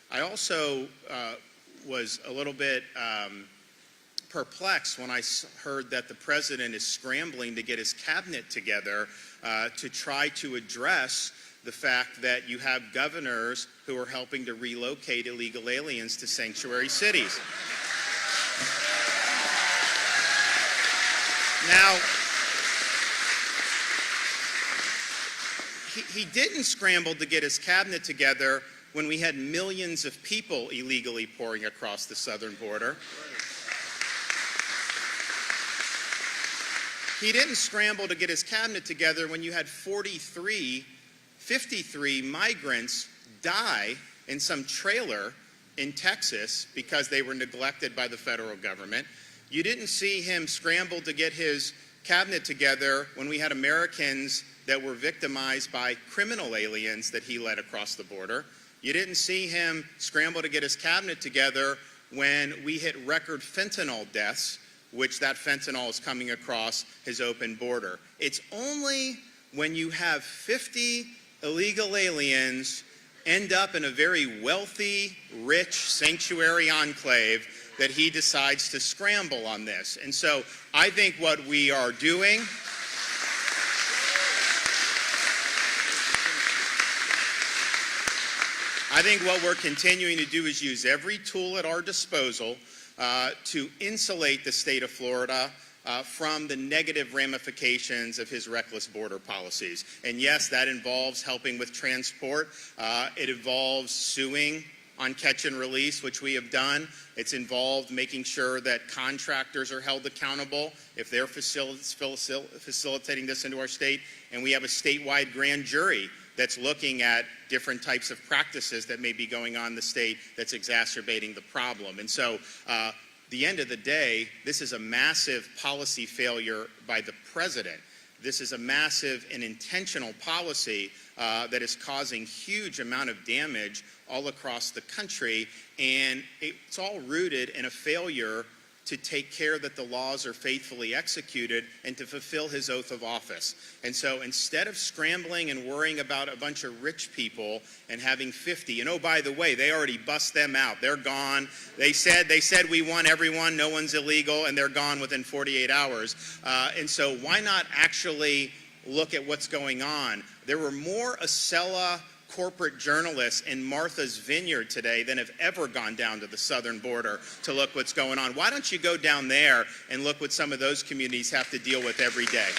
I also was a little bit perplexed when I heard that the president is scrambling to get his cabinet together to try to address the fact that you have governors who are helping to relocate illegal aliens to sanctuary cities. Now, he didn't scramble to get his cabinet together when we had millions of people illegally pouring across the southern border. He didn't scramble to get his cabinet together when you had 53 migrants die in some trailer in Texas because they were neglected by the federal government. You didn't see him scramble to get his cabinet together when we had Americans that were victimized by criminal aliens that he led across the border. You didn't see him scramble to get his cabinet together when we hit record fentanyl deaths, which that fentanyl is coming across his open border. It's only when you have 50 illegal aliens end up in a very wealthy, rich sanctuary enclave that he decides to scramble on this. And so I think what we are doing I think what we're continuing to do is use every tool at our disposal to insulate the state of Florida from the negative ramifications of his reckless border policies. And yes, that involves helping with transport. It involves suing on catch and release, which we have done. It's involved making sure that contractors are held accountable if they're facilitating this into our state. And we have a statewide grand jury that's looking at different types of practices that may be going on in the state that's exacerbating the problem. And so, the end of the day, this is a massive policy failure by the president. This is a massive and intentional policy that is causing huge amount of damage all across the country, and it's all rooted in a failure to take care that the laws are faithfully executed and to fulfill his oath of office. And so instead of scrambling and worrying about a bunch of rich people and having 50, and oh, by the way, they already bust them out. They're gone. They said we want everyone, no one's illegal, and they're gone within 48 hours. And so why not actually look at what's going on? There were more Acela corporate journalists in Martha's Vineyard today than have ever gone down to the southern border to look what's going on. Why don't you go down there and look what some of those communities have to deal with every day?